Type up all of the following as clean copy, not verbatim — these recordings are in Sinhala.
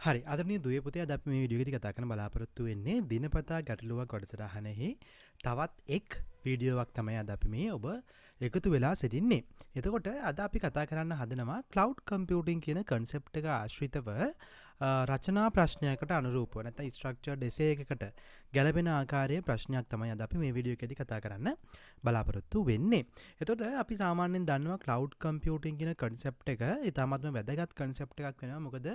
හරි අදරනීය දුවේ පුතේ අද අපි මේ වීඩියෝ එකේදී කතා කරන්න බලාපොරොත්තු වෙන්නේ දිනපතා ගැටලුවක් වැඩසටහනෙහි තවත් එක් වීඩියෝවක් තමයි අද අපි මේ ඔබ එකතු වෙලා සිටින්නේ. එතකොට අද අපි කතා කරන්න හදනවා ක්ලවුඩ් කම්පියුටිං කියන කන්සෙප්ට් එක ආශ්‍රිතව රචනා ප්‍රශ්නයකට අනුරූපව නැත්නම් ස්ට්‍රක්චර්ඩ් එසේ එකකට ගැලපෙන ආකාරයේ ප්‍රශ්නයක් තමයි අද අපි මේ වීඩියෝ එකේදී කතා කරන්න බලාපොරොත්තු වෙන්නේ. එතකොට අපි සාමාන්‍යයෙන් දන්නවා ක්ලවුඩ් කම්පියුටිං කියන කන්සෙප්ට් එක ඉතාමත්ම වැදගත් කන්සෙප්ට් එකක් වෙනවා. මොකද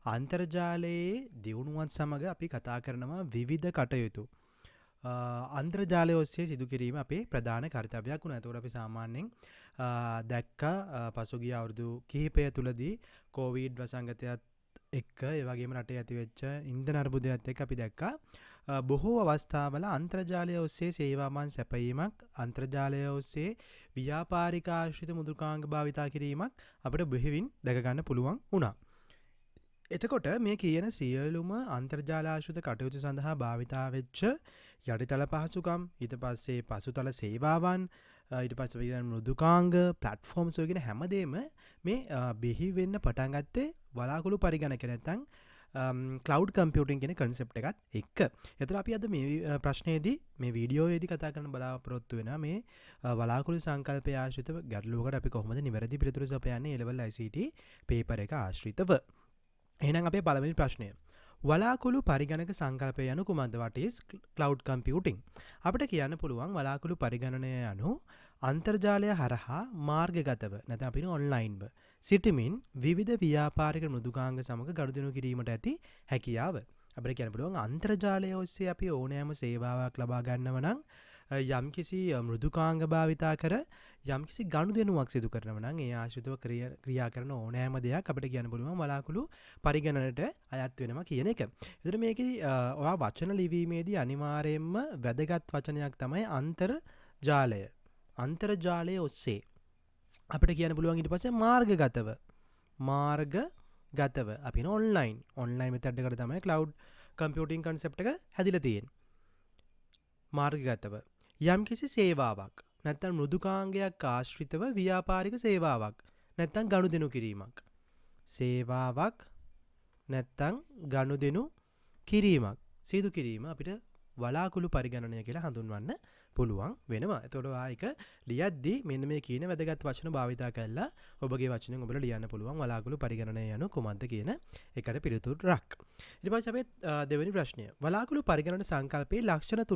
අන්තර්ජාලයේ දියුණුවත් සමග අපි කතා කරනවා විවිධ කටයුතු අන්තර්ජාලය ඔස්සේ සිදු කිරීම අපේ ප්‍රධාන කර්තව්‍යයක් වුණා. ඒතකොට අපි සාමාන්‍යයෙන් දැක්කා පසුගිය අවුරුදු කිහිපය තුලදී කොවිඩ් වසංගතයත් එක්ක ඒ වගේම රටේ ඇතිවෙච්ච ඉන්ධන අර්බුදයත් එක්ක අපි දැක්කා බොහෝ අවස්ථාවල අන්තර්ජාලය ඔස්සේ සේවාවන් සැපයීමක් අන්තර්ජාලය ඔස්සේ ව්‍යාපාරික ආශ්‍රිත මුද්‍රකාංග භාවිතා කිරීමක් අපිට බෙහෙවින් දැක ගන්න පුළුවන් වුණා. එතකොට මේ කියන සියලුම අන්තර්ජාල ආශ්‍රිත කටයුතු සඳහා භාවිතා වෙච්ච යටිතල පහසුකම් ඊට පස්සේ පසුතල සේවාවන් ඊට පස්සේ මෘදුකාංග ප්ලැට්ෆෝම්ස් වගේ හැමදේම මේ බිහි වෙන්න පටන් ගත්තේ වලාකුළු පරිගණක නැත්නම් ක්ලවුඩ් කම්පියුටිං කියන කන්සෙප්ට් එකත් එක්ක. ඒතර අපි අද මේ ප්‍රශ්නයේදී මේ වීඩියෝවේදී කතා කරන්න බලාපොරොත්තු වෙනවා මේ වලාකුළු සංකල්පය ආශ්‍රිතව ගැටලුවකට අපි කොහොමද නිවැරදි පිළිතුරු සපයන්නේ A level ICT පේපර් එක ආශ්‍රිතව. එහෙනම් අපේ පළවෙනි ප්‍රශ්නය. වලාකුළු පරිගණක සංකල්පය යනු කුමක්ද? what is cloud computing? අපිට කියන්න පුළුවන් වලාකුළු පරිගණනය යනු අන්තර්ජාලය හරහා මාර්ගගතව නැත්නම් අපිට ඔන්ලයින්ව සිටමින් විවිධ ව්‍යාපාරික මෘදුකාංග සමග ගනුදෙනු කිරීමට ඇති හැකියාව. අපිට කියන්න පුළුවන් අන්තර්ජාලය ඔස්සේ අපි ඕනෑම සේවාවක් ලබා ගන්නව නම් යම්කිසි මෘදුකාංග භාවිතා කර යම්කිසි ගනුදෙනුවක් සිදු කරනවා නම් ඒ ආශ්‍රිතව ක්‍රියා කරන ඕනෑම දෙයක් අපිට කියන්න පුළුවන් වලාකුළු පරිගණනයට අයත් වෙනවා කියන එක. එතකොට මේකේ ඔයා වචන ලිවීමේදී අනිවාර්යයෙන්ම වැදගත් වචනයක් තමයි අන්තර්ජාලය. අන්තර්ජාලය ඔස්සේ අපිට කියන්න පුළුවන් ඊට පස්සේ මාර්ගගතව අපි ඔන්ලයින් මෙතඩ් එකට තමයි ක්ලවුඩ් කම්පියුටිං කන්සෙප්ට් එක හැදිලා තියෙන්නේ. මාර්ගගතව යම්කිසි සේවාවක් නැත්නම් මෘදුකාංගයක් ආශ්‍රිතව ව්‍යාපාරික සේවාවක් නැත්නම් ගනුදෙනු කිරීමක් සේවාවක් නැත්නම් ගනුදෙනු කිරීමක් සිදු කිරීම අපිට වලාකුළු පරිගණනය කියලා හඳුන්වන්න පුළුවන් වෙනවා. එතකොට ආයක ලියද්දී මෙන්න මේ කියන වැදගත් වචන භාවිතා කරලා ඔබගේ වචනෙන් ඔබට ලියන්න පුළුවන් වලාකුළු පරිගණනය යනු කුමක්ද කියන එකට පිළිතුරක්. ඊට පස්සේ අපි දෙවෙනි ප්‍රශ්නය. වලාකුළු පරිගණන සංකල්පයේ ලක්ෂණ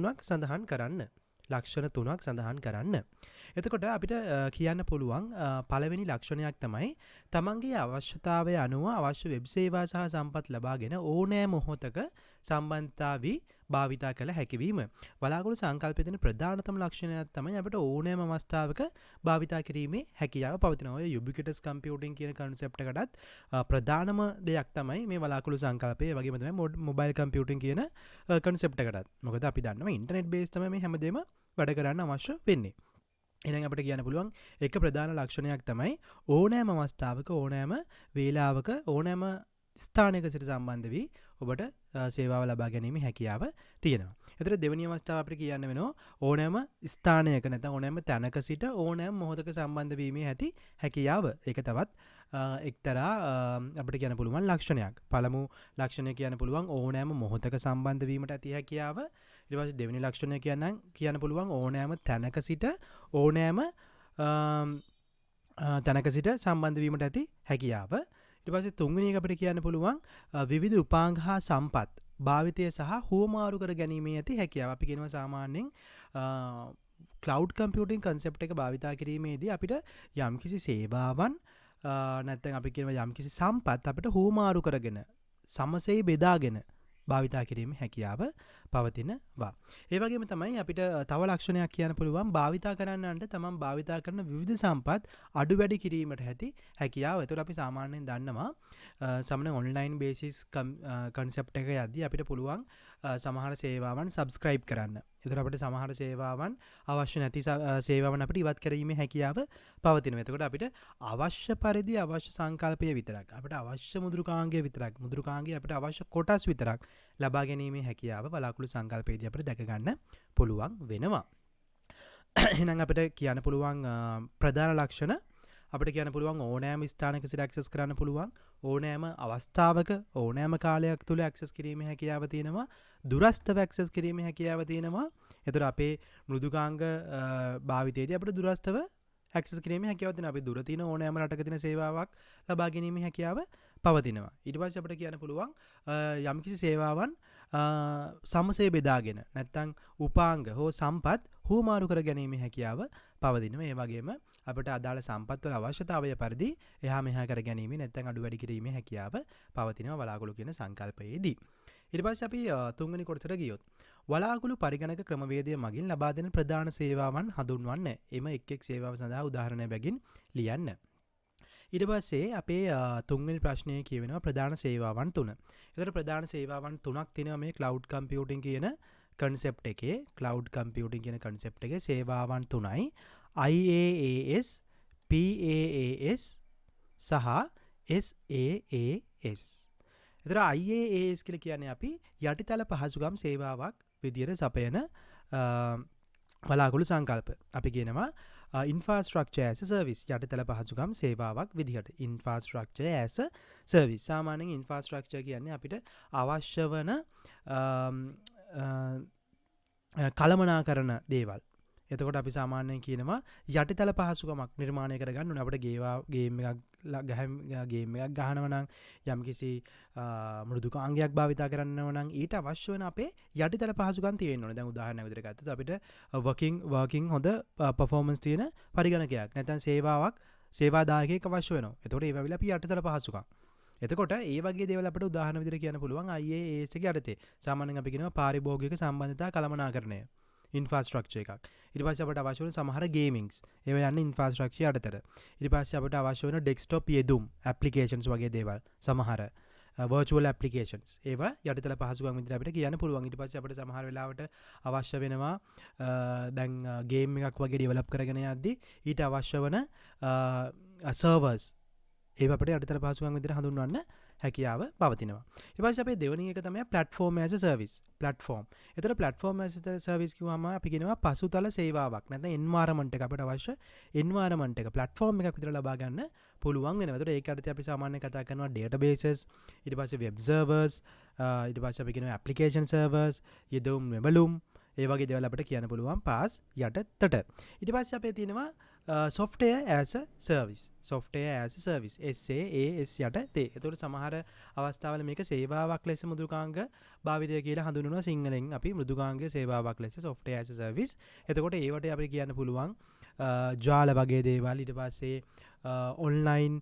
තුනක් සඳහන් කරන්න. එතකොට අපිට කියන්න පුළුවන් පළවෙනි ලක්ෂණයක් තමයි තමන්ගේ අවශ්‍යතාවය අනුව අවශ්‍ය වෙබ් සේවා සහ සම්පත් ලබාගෙන ඕනෑ මොහොතක සම්බන්ධතාවී භාවිතා කළ හැකිවීම. වලාකුළු සංකල්පයේ තියෙන ප්‍රධානතම ලක්ෂණයක් තමයි අපිට ඕනෑම අවස්ථාවක භාවිතා කිරීමේ හැකියාව පවතිනවා. ඔය යුබිකිටස් කම්පියුටිං කියන කන්සෙප්ට් එකටත් ප්‍රධානම දෙයක් තමයි මේ වලාකුළු සංකල්පය. ඒ වගේම තමයි මොබයිල් කම්පියුටිං කියන කන්සෙප්ට් එකටත්. මොකද අපි දන්නවා ඉන්ටර්නෙට් බේස් තමයි මේ හැමදේම වැඩ කරන්න අවශ්‍ය වෙන්නේ. එහෙනම් අපිට කියන්න පුළුවන් එක ප්‍රධාන ලක්ෂණයක් තමයි ඕනෑම අවස්ථාවක ඕනෑම වේලාවක ඕනෑම ස්ථානයක සිට සම්බන්ධ වී ඔබට සේවාව ලබා ගැනීමේ හැකියාව තියෙනවා. ඒතර දෙවෙනි අවස්ථාව අපිට කියන්න වෙනවා ඕනෑම ස්ථානයක නැත්නම් ඕනෑම තැනක සිට ඕනෑම මොහොතක සම්බන්ධ වීමේ ඇති හැකියාව. ඒක තවත් එක්තරා අපිට කියන්න පුළුවන් ලක්ෂණයක්. පළමු ලක්ෂණය කියන්න පුළුවන් ඕනෑම මොහොතක සම්බන්ධ වීමට ඇති හැකියාව. ඊට පස්සේ දෙවෙනි ලක්ෂණය කියන්න පුළුවන් ඕනෑම තැනක සිට ඕනෑම තැනක සිට සම්බන්ධ වීමට ඇති හැකියාව. ඊට පස්සේ තුන්වෙනි එක අපිට කියන්න පුළුවන් විවිධ උපාංග හා සම්පත් භාවිතය සහ හුවමාරු කර ගැනීමේ ඇති හැකියාව. අපි කියනවා සාමාන්‍යයෙන් ක්ලවුඩ් කම්පියුටිං කන්සෙප්ට් එක භාවිතා කිරීමේදී අපිට යම්කිසි සේවාවන් නැත්නම් අපි කියනවා යම්කිසි සම්පත් අපිට හුවමාරු කරගෙන සමසේ බෙදාගෙන භාවිතා කිරීමේ හැකියාව පවතිනවා. ඒ වගේම තමයි අපිට තව ලක්ෂණයක් කියන්න පුළුවන් භාවිතා කරන්නන්ට තමන් භාවිතා කරන විවිධ සම්පත් අඩු වැඩි කිරීමට ඇති හැකියාව. ඒතකොට අපි සාමාන්‍යයෙන් දන්නවා සමන ඔන්ලයින් බේසිස් කන්සෙප්ට් එක යද්දී අපිට පුළුවන් සමහර සේවාවන් සබ්ස්ක්‍රයිබ් කරන්න. ඒතකොට අපිට සමහර සේවාවන් අවශ්‍ය නැති සේවාවන් අපිට ඉවත් කිරීමේ හැකියාව පවතිනවා. එතකොට අපිට අවශ්‍ය පරිදි අවශ්‍ය සංකල්පය විතරක් අපිට අවශ්‍ය මුද්‍රකාංගය විතරක් මුද්‍රකාංගය අපිට අවශ්‍ය කොටස් විතරක් ලබා ගැනීමේ හැකියාව වලාකුළු සංකල්පයේදී අපිට දැක ගන්න පුළුවන් වෙනවා. එහෙනම් අපිට කියන්න පුළුවන් ප්‍රධාන ලක්ෂණ අපිට කියන්න පුළුවන් ඕනෑම ස්ථානක සිට ඇක්සස් කරන්න පුළුවන්. ඕනෑම අවස්ථාවක ඕනෑම කාලයක් තුළ ඇක්සස් කිරීමේ හැකියාව තියෙනවා. දුරස්ථව ඇක්සස් කිරීමේ හැකියාව තියෙනවා. එතකොට අපේ මෘදුකාංග භාවිතයේදී අපිට දුරස්ථව ඇක්සස් කිරීමේ හැකියාව තියෙනවා. අපි දුර තියෙන ඕනෑම රටක තියෙන සේවාවක් ලබා ගැනීමේ හැකියාව පවතිනවා. ඊට පස්සේ අපිට කියන්න පුළුවන් යම්කිසි සේවාවන් සමසේ බෙදාගෙන නැත්නම් උපාංග හෝ සම්පත් හුවමාරු කර ගැනීමේ හැකියාව පවතිනවා. ඒ වගේම අපිට අදාළ සම්පත් වල අවශ්‍යතාවය පරිදි එහා මෙහා කර ගැනීම නැත්නම් අඩු වැඩි කිරීමේ හැකියාව පවතිනවා වලාකුළු කියන සංකල්පයේදී. ඊට පස්සේ අපි තුන්වෙනි කොටසට ගියොත් වලාකුළු පරිගණක ක්‍රමවේදය මගින් ලබා දෙන ප්‍රධාන සේවාවන් හඳුන්වන්න. එම එක් එක් සේවාව සඳහා උදාහරණයක් බැගින් ලියන්න. ඊට පස්සේ අපේ තුන්වෙනි ප්‍රශ්නයේ කියවෙනවා ප්‍රධාන සේවාවන් තුන. ඒතර ප්‍රධාන සේවාවන් තුනක් තියෙනවා මේ ක්ලවුඩ් කම්පියුටින් කියන කන්සෙප්ට් එකේ. ක්ලවුඩ් කම්පියුටින් කියන කන්සෙප්ට් එකේ සේවාවන් තුනයි IaaS, PaaS සහ SaaS. එතර IaaS කියලා කියන්නේ අපි යටිතල පහසුකම් සේවාවක් විදියට සපයන වලාකුළු සංකල්ප. අපි කියනවා infrastructure as a service යටිතල පහසුකම් සේවාවක් විදිහට. infrastructure as a service. සාමාන්‍යයෙන් infrastructure කියන්නේ අපිට අවශ්‍ය වන කළමනාකරන දේවල්. එතකොට අපි සාමාන්‍යයෙන් කියනවා යටිතල පහසුකමක් නිර්මාණය කරගන්න ඕනේ. අපිට ගේම් එකක් ගහනවා නම් යම්කිසි මෘදුකාංගයක් භාවිත කරනවා නම් ඊට අවශ්‍ය වෙන අපේ යටිතල පහසුකම් තියෙන්න ඕනේ. දැන් උදාහරණයක් විදිහට ගත්තොත් අපිට working හොඳ performance තියෙන පරිගණකයක් නැත්නම් සේවාදායකයෙක් අවශ්‍ය වෙනවා. එතකොට ඒ වගේ අපි යටිතල පහසුකම්. එතකොට ඒ වගේ දේවල් අපිට උදාහරණ විදිහට කියන්න පුළුවන් IaaS එකේ යටතේ. සාමාන්‍යයෙන් අපි කියනවා පාරිභෝගික සම්බන්ධතා කළමනාකරණය. ඉන්ෆ්‍රාස්ට්‍රක්චර් එකක්. ඊට පස්සේ අපිට අවශ්‍ය වෙන සමහර ගේමින්ග්ස් ඒවා යන්නේ ඉන්ෆ්‍රාස්ට්‍රක්චර් යටතට. ඊට පස්සේ අපිට අවශ්‍ය වෙන ඩෙස්ක්ටොප් යෙදුම් ඇප්ලිකේෂන්ස් වගේ දේවල් සමහර virtual applications ඒවා යටිතල පහසුකම් විදිහට අපිට කියන්න පුළුවන්. ඊට පස්සේ අපිට සමහර වෙලාවට අවශ්‍ය වෙනවා දැන් ගේම් එකක් වගේ ඩෙවලොප් කරගෙන යද්දී ඊට අවශ්‍ය වෙන සර්වර්ස් ඒවා අපිට යටිතල පහසුකම් විදිහට හඳුන්වන්න හැකියාව පවතිනවා. ඊට පස්සේ අපේ දෙවෙනි එක තමයි platform as a service. platform. ඒතර platform as a service කිව්වම අපි කියනවා පසුතල සේවාවක්. නැත්නම් environment එක අපිට අවශ්‍ය environment එක platform එකක් විතර ලබා ගන්න පුළුවන් වෙනවා. ඒතර ඒක යටතේ අපි සාමාන්‍යයෙන් කතා කරනවා databases, ඊට පස්සේ web servers, ඊට පස්සේ අපි කියනවා application servers, යෙදුම් මෙබලුම් ඒ වගේ දේවල් අපිට කියන්න පුළුවන් PaaS යටතට. ඊට පස්සේ අපේ තියෙනවා software as a service. software as a service SaaS යටතේ. ඒතකොට සමහර අවස්ථාවල මේක සේවාවක් ලෙස මෘදුකාංග භාවිතය කියලා හඳුන්වනවා. සිංහලෙන් අපි මෘදුකාංග සේවාවක් ලෙස software as a service. එතකොට ඒවට අපිට කියන්න පුළුවන් ජාල වගේ දේවල්. ඊට පස්සේ online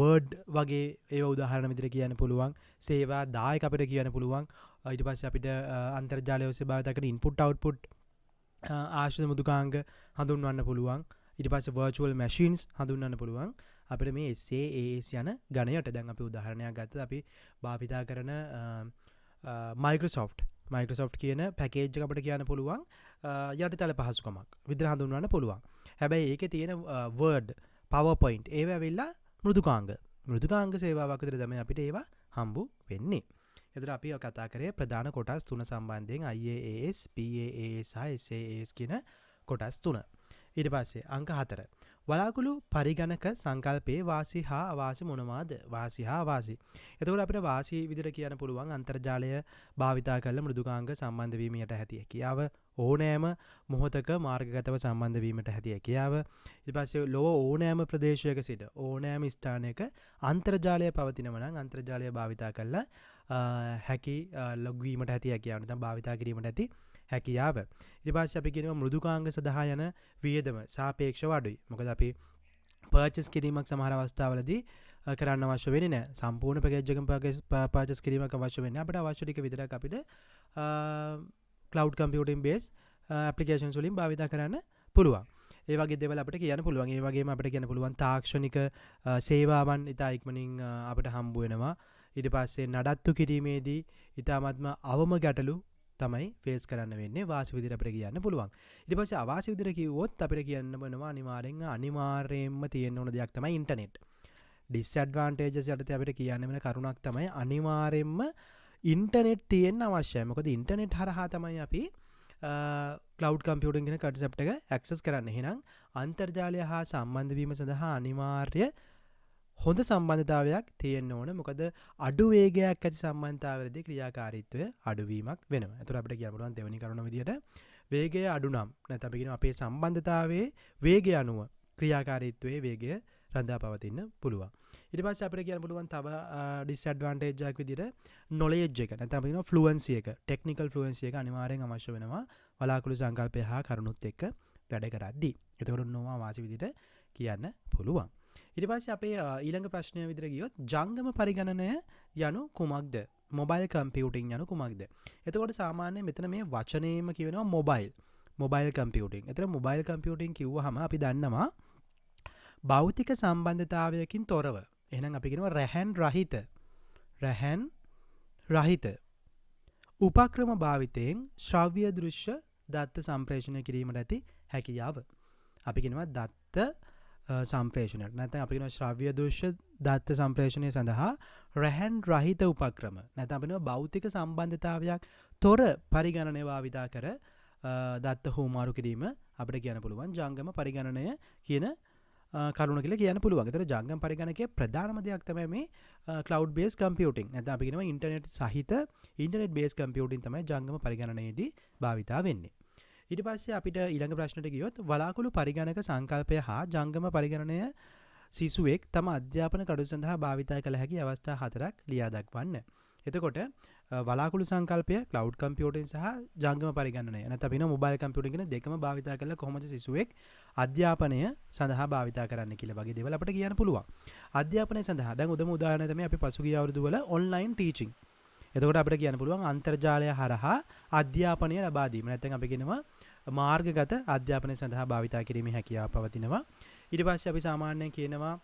word වගේ ඒවා උදාහරණ විදිහට කියන්න පුළුවන්. සේවා දායක අපිට කියන්න පුළුවන්. ඊට පස්සේ අපිට අන්තර්ජාලය ඔස්සේ භාවිත කරන input output ආශ්‍රිත මෘදුකාංග හඳුන්වන්න පුළුවන්. ඊට පස්සේ virtual machines හඳුන්වන්න පුළුවන්. අපිට මේ SaaS යන ගණයට දැන් අපි උදාහරණයක් ගත්තොත් අපි භාවිතා කරන Microsoft කියන පැකේජ් එක අපිට කියන්න පුළුවන් යටිතල පහසුකමක් විදිහට හඳුන්වන්න පුළුවන්. හැබැයි ඒකේ තියෙන Word, PowerPoint ඒව ඇවිල්ලා මෘදුකාංග සේවාවක් විතර තමයි අපිට ඒවා හම්බු වෙන්නේ. එතකොට අපි කතා කරේ ප්‍රධාන කොටස් තුන සම්බන්ධයෙන් IaaS, PaaS සහ SaaS කියන කොටස් තුන. ඊට පස්සේ අංක 4. වලාකුළු පරිගණක සංකල්පයේ වාසි හා අවාසි මොනවාද? වාසි හා අවාසි. එතකොට අපිට වාසි විදිහට කියන්න පුළුවන් අන්තර්ජාලය භාවිතා කරලා මෘදුකාංග සම්බන්ධ වීමට ඇති හැකියාව, ඕනෑම මොහොතක මාර්ගගතව සම්බන්ධ වීමට ඇති හැකියාව. ඊට පස්සේ ලෝක ඕනෑම ප්‍රදේශයක සිට ඕනෑම ස්ථානයක අන්තර්ජාලය පවතිනවා නම් අන්තර්ජාලය භාවිතා කරලා හැකි ලොග් වීමට ඇති හැකියාව නැත්නම් භාවිතා කිරීමට ඇති හැකියාව. ඊට පස්සේ අපි කියනවා මෘදුකාංග සඳහා යන වියදම සාපේක්ෂව අඩුයි. මොකද අපි පර්චේස් කිරීමක් සමහර අවස්ථාවලදී කරන්න අවශ්‍ය වෙන්නේ නැහැ. සම්පූර්ණ පැකේජ් එකම පර්චේස් කිරීමක් අවශ්‍ය වෙන්නේ. අපිට අවශ්‍ය ටික විතරක් අපිට cloud computing based applications වලින් භාවිත කරන්න පුළුවන්. ඒ වගේ දේවල් අපිට කියන්න පුළුවන්. ඒ වගේම අපිට කියන්න පුළුවන් තාක්ෂණික සේවාවන් ඉතා ඉක්මනින් අපිට හම්බ වෙනවා. ඊට පස්සේ නඩත්තු කිරීමේදී ඉතාමත්ම අවම ගැටලු තමයි ෆේස් කරන්න වෙන්නේ. වාසි විදිහට අපිට කියන්න පුළුවන්. ඊට පස්සේ අවාසි විදිහට කිව්වොත් අපිට කියන්න වෙනවා අනිවාර්යයෙන්ම තියෙන ඕන දෙයක් තමයි ඉන්ටර්නෙට්. ඩිස්ඇඩ්වාන්ටේජස් යටතේ අපිට කියන්න වෙන කරුණක් තමයි අනිවාර්යයෙන්ම ඉන්ටර්නෙට් තියෙන්න අවශ්‍යයි. මොකද ඉන්ටර්නෙට් හරහා තමයි අපි ක්ලව් කම්පියුටින් කියන කන්සෙප්ට් එක ඇක්සස් කරන්න. එහෙනම් අන්තර්ජාලය හා සම්බන්ධ වීම සඳහා අනිවාර්ය හොඳ සම්බන්ධතාවයක් තියෙන්න ඕන. මොකද අඩු වේගයක් ඇති සම්බන්ධතාවවලදී ක්‍රියාකාරීත්වය අඩුවීමක් වෙනවා. ඒතර අපිට කියන්න පුළුවන් දෙවෙනි කරුණ විදියට වේගය අඩු නම් නැත්නම් අපි කියනවා අපේ සම්බන්ධතාවයේ වේගය අනුව ක්‍රියාකාරීත්වයේ වේගය රඳා පවතින්න පුළුවන්. ඊට පස්සේ අපිට කියන්න පුළුවන් තව ඩිස්ඇඩ්වාන්ටේජ් එකක් විදියට නොලෙජ් එක නැත්නම් අපි කියනවා ෆ්ලුවන්සි එක, ටෙක්නිකල් ෆ්ලුවන්සි එක අනිවාර්යෙන් අවශ්‍ය වෙනවා වලාකුළු සංකල්පය හා කරුණුත් එක්ක වැඩ කරද්දී. එතකොට නොවා වාසි විදියට කියන්න පුළුවන්. ඊට පස්සේ අපේ ඊළඟ ප්‍රශ්නය විදිහට ගියොත් ජංගම පරිගණනය යනු කුමක්ද? මොබයිල් කම්පියුටිං යනු කුමක්ද? එතකොට සාමාන්‍යයෙන් මෙතන මේ වචනේම කියනවා මොබයිල් කම්පියුටිං. එතන මොබයිල් කම්පියුටිං කිව්වහම අපි දන්නවා භෞතික සම්බන්ධතාවයකින් තොරව. එහෙනම් අපි කියනවා රැහන් රහිත උපක්‍රම භාවිතයෙන් ශ්‍රව්‍ය දෘශ්‍ය දත්ත සම්ප්‍රේෂණය කිරීමට ඇති හැකියාව. අපි කියනවා දත්ත සම්ප්‍රේෂණයට. නැත්නම් අපි කියනවා ශ්‍රව්‍ය දෘශ්‍ය දත්ත සම්ප්‍රේෂණය සඳහා රැහන් රහිත උපක්‍රම. නැත්නම් අපි කියනවා භෞතික සම්බන්ධතාවයක් තොර පරිගණනය භාවිතා කර දත්ත හුවමාරු කිරීම අපිට කියන්න පුළුවන් ජංගම පරිගණනය කියන කරුණ කියලා කියන්න පුළුවන්. ඒතර ජංගම පරිගණකයේ ප්‍රධානම දෙයක් තමයි මේ ක්ලවුඩ් බේස් කම්පියුටිං. නැත්නම් අපි කියනවා ඉන්ටර්නෙට් සහිත ඉන්ටර්නෙට් බේස් කම්පියුටිං තමයි ජංගම පරිගණනයේදී භාවිතා වෙන්නේ. ඊට පස්සේ අපිට ඊළඟ ප්‍රශ්නට ගියොත් වලාකුළු පරිගණක සංකල්පය හා ජංගම පරිගණනය සිසුවෙක් තම අධ්‍යාපන කටයුතු සඳහා භාවිතා කළ හැකි අවස්ථා 4ක් ලියා දක්වන්න. එතකොට වලාකුළු සංකල්පය ක්ලවුඩ් කම්පියුටිං සහ ජංගම පරිගණනය නැත්නම් අපි කියන මොබයිල් කම්පියුටිං කියන දෙකම භාවිතා කරලා කොහොමද සිසුවෙක් අධ්‍යාපනය සඳහා භාවිතා කරන්න කියලා වගේ දේවල් අපිට කියන්න පුළුවන්. අධ්‍යාපනය සඳහා දැන් උදාහරණයක් තමයි අපි පසුගිය අවුරුදු වල ඔන්ලයින් ටීචිං. එතකොට අපිට කියන්න පුළුවන් අන්තර්ජාලය හරහා අධ්‍යාපනය ලබා දීම. නැත්නම් අපි කියනවා මාර්ගගත අධ්‍යාපනය සඳහා භාවිතා කිරීමේ හැකියාව පවතිනවා. ඊට පස්සේ අපි සාමාන්‍යයෙන් කියනවා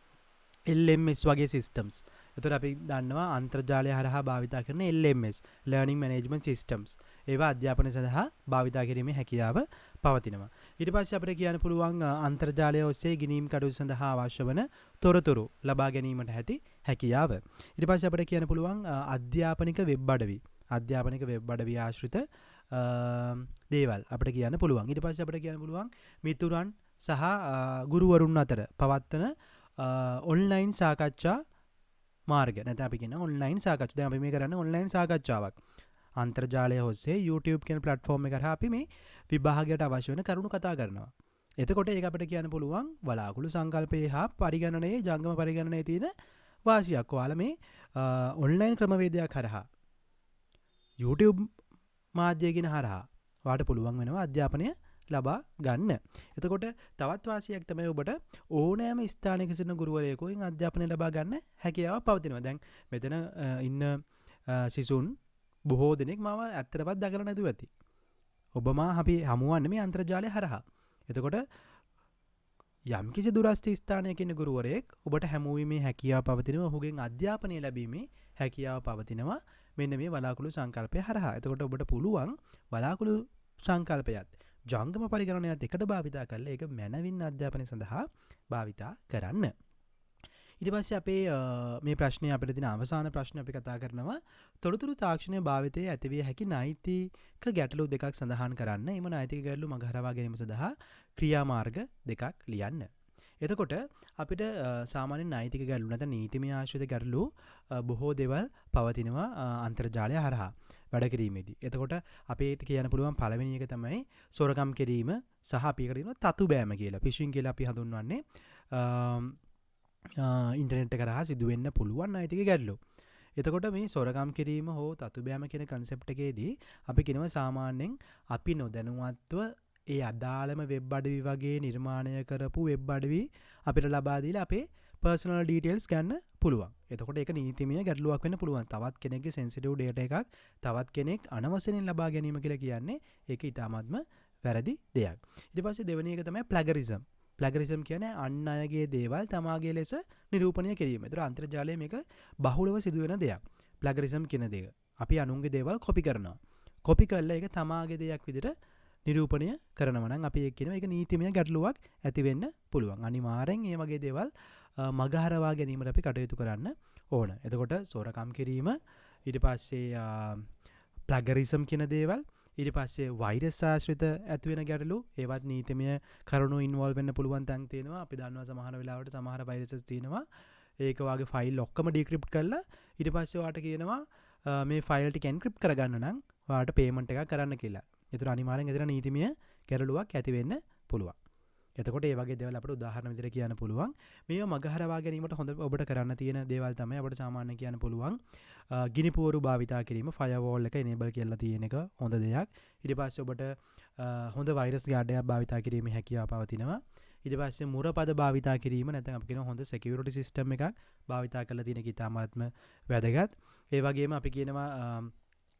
LMS වගේ systems. එතකොට අපි දන්නවා අන්තර්ජාලය හරහා භාවිතා කරන LMS learning management systems. ඒවා අධ්‍යාපනය සඳහා භාවිතා කිරීමේ හැකියාව පවතිනවා. ඊට පස්සේ අපිට කියන්න පුළුවන් අන්තර්ජාලය ඔස්සේ ගිණීම් කටයුතු සඳහා අවශ්‍ය වන තොරතුරු ලබා ගැනීමට ඇති හැකියාව. ඊට පස්සේ අපිට කියන්න පුළුවන් අධ්‍යාපනික වෙබ් අඩවි ආශ්‍රිත දේවල් අපිට කියන්න පුළුවන්. ඊට පස්සේ අපිට කියන්න පුළුවන් මිතුරන් සහ ගුරුවරුන් අතර පවත්වන ඔන්ලයින් සාකච්ඡා මාර්ග. නැත්නම් අපි කියන ඔන්ලයින් සාකච්ඡා. දැන් අපි මේ කරන්නේ ඔන්ලයින් සාකච්ඡාවක්. අන්තර්ජාලය ඔස්සේ YouTube කියන platform එක කරා අපි මේ විභාගයට අවශ්‍ය වෙන කරුණු කතා කරනවා. එතකොට ඒක අපිට කියන්න පුළුවන් වලාකුළු සංකල්පයේ හා පරිගණනයේ ජංගම පරිගණනයේ තියෙන වාසියක්. ඔයාලා මේ ඔන්ලයින් ක්‍රමවේදයක් හරහා YouTube මාධ්‍යයකින් හරහා ඔයාලට පුළුවන් වෙනවා අධ්‍යාපනය ලබා ගන්න. එතකොට තවත් වාසියක් තමයි ඔබට ඕනෑම ස්ථානයක සිටින ගුරුවරයෙකුගෙන් අධ්‍යාපනය ලබා ගන්න හැකියාව පවතිනවා. දැන් මෙතන ඉන්න සිසුන් බොහෝ දෙනෙක් මම ඇත්තටවත් දකලා නැතුව ඇති. ඔබ මා අපි හමුවන්නේ මේ අන්තර්ජාලය හරහා. එතකොට යම්කිසි දුරස්ථ ස්ථානයක ඉන්න ගුරුවරයෙක් ඔබට හැමුවීමේ හැකියාව පවතිනවා. ඔහුගෙන් අධ්‍යාපනය ලැබීමේ හැකියාව පවතිනවා. මෙන්න මේ වලාකුළු සංකල්පය හරහා. එතකොට ඔබට පුළුවන් වලාකුළු සංකල්පයත් ජංගම පරිගණනයත් එකට භාවිතා කරලා ඒක මනවින් අධ්‍යාපනය සඳහා භාවිතා කරන්න. ඊට පස්සේ අපේ මේ ප්‍රශ්නේ අපිට දින අවසාන ප්‍රශ්නේ අපි කතා කරනවා තොරතුරු තාක්ෂණය භාවිතයේ ඇතිවිය හැකි නෛතික ගැටලු දෙකක් සඳහන් කරන්න. එම නෛතික ගැටලු මගහරවා ගැනීම සඳහා ක්‍රියාමාර්ග දෙකක් ලියන්න. එතකොට අපිට සාමාන්‍ය නෛතික ගැටලු නැත්නම් නීතිමය ආශ්‍රිත ගැටලු බොහෝ දේවල් පවතිනවා අන්තර්ජාලය හරහා වැඩ කිරීමේදී. එතකොට අපිට කියන්න පුළුවන් පළවෙනි එක තමයි සොරකම් කිරීම සහ අපි එකට කියනවා තතු බෑම කියලා. ෆිෂින් කියලා අපි හඳුන්වන්නේ ඉන්ටර්නෙට් එක කරා සිදුවෙන්න පුළුවන් නෛතික ගැටලු. එතකොට මේ සොරකම් කිරීම හෝ තතු බෑම කියන කන්සෙප්ට් එකේදී අපි කියනවා සාමාන්‍යයෙන් අපි නොදැනුවත්ව ඒ අදාළම වෙබ් අඩවි වගේ නිර්මාණය කරපු වෙබ් අඩවි අපිට ලබා දීලා අපේ personal details ගන්න පුළුවන්. එතකොට ඒක නීතිමය ගැටලුවක් වෙන්න පුළුවන්. තවත් කෙනෙක්ගේ sensitive data එකක් තවත් කෙනෙක් අනවසරයෙන් ලබා ගැනීම කියලා කියන්නේ ඒක ඊටාත්ම වැරදි දෙයක්. ඊට පස්සේ දෙවෙනි එක තමයි plagiarism. plagiarism කියන්නේ අන් අයගේ දේවල් තමාගේ ලෙස නිරූපණය කිරීම. ඒතර අන්තර්ජාලයේ මේක බහුලව සිදුවෙන දෙයක්. plagiarism කියන දේ. අපි අනුන්ගේ දේවල් copy කරනවා. copy කරලා ඒක තමාගේ දෙයක් විදිහට නිරූපණය කරනවා නම් අපි ඒක කියනවා ඒක නීතිමය ගැටලුවක් ඇති වෙන්න පුළුවන්. අනිවාර්යෙන් මේ වගේ දේවල් මගහරවා ගැනීමට අපි කටයුතු කරන්න ඕන. එතකොට සොරකම් කිරීම ඊට පස්සේ plagiarism කියන දේවල් ඊට පස්සේ වෛරස් ආශ්‍රිත ඇතිවෙන ගැටලු ඒවත් නීතිමය කරුණු ඉන්වෝල්ව් වෙන්න පුළුවන් තැන් තියෙනවා. අපි දන්නවා සමහර වෙලාවට සමහර වෛරසස් තියෙනවා ඒක වගේ ෆයිල් ඔක්කොම ඩික්‍රිප්ට් කරලා ඊට පස්සේ ඔයාට කියනවා මේ ෆයිල් ටික එන්ක්‍රිප්ට් කරගන්න නම් ඔයාට පේමන්ට් එකක් කරන්න කියලා. ඒතර අනිවාර්යෙන් එතන නීතිමය ගැටලුවක් ඇති වෙන්න පුළුවන්. එතකොට ඒ වගේ දේවල් අපිට උදාහරණ විදිහට කියන්න පුළුවන්. මේව මගහරවා ගැනීමට හොඳ ඔබට කරන්න තියෙන දේවල් තමයි අපිට සාමාන්‍යයෙන් කියන්න පුළුවන්. ගිනි පුවරු භාවිතා කිරීම, ෆයර්වෝල් එක එනේබල් කරලා තියෙන එක හොඳ දෙයක්. ඊට පස්සේ ඔබට හොඳ වෛරස් ගාඩයක් භාවිතා කිරීමේ හැකියාව පවතිනවා. ඊට පස්සේ මුරපද භාවිතා කිරීම නැත්නම් අපි කියන හොඳ සිකියුරිටි සිස්ටම් එකක් භාවිතා කරලා තියෙන එක ඉතාමත්ම වැදගත්. ඒ වගේම අපි කියනවා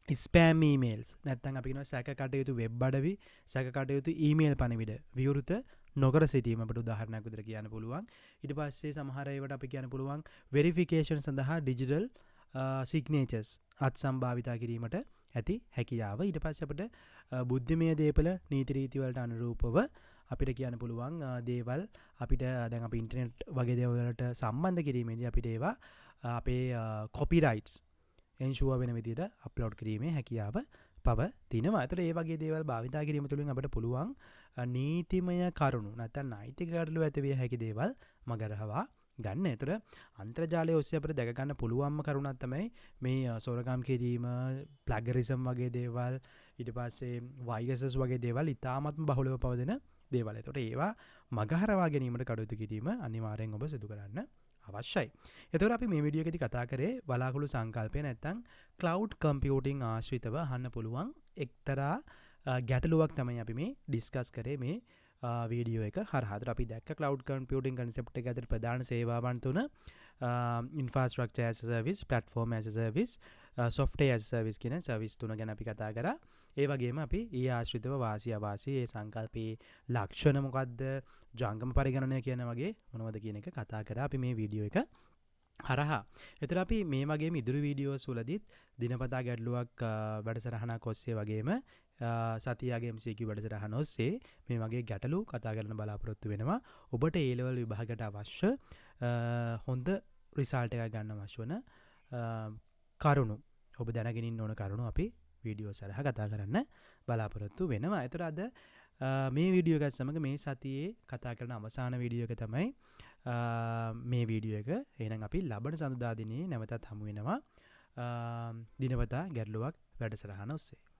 ස්පෑම් ඊමේල්ස් නැත්නම් අපි කියනවා සැක කටයුතු වෙබ් අඩවි, සැක කටයුතු ඊමේල් පණිවිඩ විවෘත නොකර සිටීම අපිට උදාහරණයක් විදිහට කියන්න පුළුවන්. ඊට පස්සේ සමහර ඒවාට අපි කියන්න පුළුවන් වෙරිෆිකේෂන් සඳහා ඩිජිටල් සිග්නේචර්ස් අත්සම් භාවිතා කිරීමට ඇති හැකියාව. ඊට පස්සේ අපිට බුද්ධිමය දේපල නීති රීති වලට අනුරූපව අපිට කියන්න පුළුවන් දේවල් අපිට දැන් අපි ඉන්ටර්නෙට් වගේ දේවල් වලට සම්බන්ධ කිරීමේදී අපිට ඒවා අපේ කොපිරයිට්ස් එන්ෂුවර් වෙන විදිහට අප්ලෝඩ් කිරීමේ හැකියාව පවතිනවා. ඒතර ඒ වගේ දේවල් භාවිතා කිරීම තුළින් අපිට පුළුවන් නීතිමය කරුණු නැත්නම් නෛතික ගැටලු ඇති විය හැකි දේවල් මගරහවා ගන්න. ඒතර අන්තර්ජාලය ඔස්සේ අපිට දැක ගන්න පුළුවන්ම කරුණක් තමයි මේ සොරකම් කිරීම, ප්ලැගරිසම් වගේ දේවල්, ඊට පස්සේ වෛරසස් වගේ දේවල් ඉතාමත්ම බහුලව පවතින දේවල්. ඒතකොට ඒවා මගහරවා ගැනීමට කටයුතු කිරීම අනිවාර්යෙන් ඔබ සිදු කරන්න අවශ්‍යයි. එතකොට අපි මේ වීඩියෝ එකේදී කතා කරේ වලාකුළු සංකල්පය නැත්නම් ක්ලවුඩ් කම්පියුටිං ආශ්‍රිතව අහන්න පුළුවන් එක්තරා ගැටලුවක් තමයි අපි මේ ඩිස්කස් කරේ මේ වීඩියෝ එක හරහා. අපි දැක්ක ක්ලවුඩ් කම්පියුටිං කන්සෙප්ට් එක ඇතුළේ ප්‍රධාන සේවාවන් තුන ඉන්ෆ්‍රාස්ට්‍රක්චර් ඇස් අ සර්විස්, ප්ලැට්ෆෝම් ඇස් අ සර්විස්, සොෆ්ට්වෙයාර් ඇස් අ සර්විස් කියන සර්විස් තුන ගැන අපි කතා කරා. ඒ වගේම අපි ඊ ආශ්‍රිතව වාසි අවාසි ඒ සංකල්පයේ ලක්ෂණ මොකද්ද, ජංගම පරිගණනය කියන වගේ මොනවද කියන එක කතා කරා අපි මේ වීඩියෝ එක හරහා. එතන අපි මේ වගේම ඉදිරි වීඩියෝස් වලදීත් දිනපතා ගැටලුවක් වැඩසටහනක් ඔස්සේ වගේම සතියාගේ MCQ වැඩසටහන ඔස්සේ මේ වගේ ගැටලු කතා කරන්න බලාපොරොත්තු වෙනවා. ඔබට A level විභාගයට අවශ්‍ය හොඳ රිසල්ට් එකක් ගන්න අවශ්‍ය වන කරුණු ඔබ දැනගෙන ඉන්න ඕන කරුණු අපි වීඩියෝ සරහ කතා කරන්න බලාපොරොත්තු වෙනවා. ඒතර අද මේ වීඩියෝ එකත් සමග මේ සතියේ කතා කරන අවසාන වීඩියෝ එක තමයි මේ වීඩියෝ එක. එහෙනම් අපි ලබන සඳුදා දිනේ නැවතත් හමු වෙනවා දිනපතා ගැටලුවක් වැඩසටහන ඔස්සේ.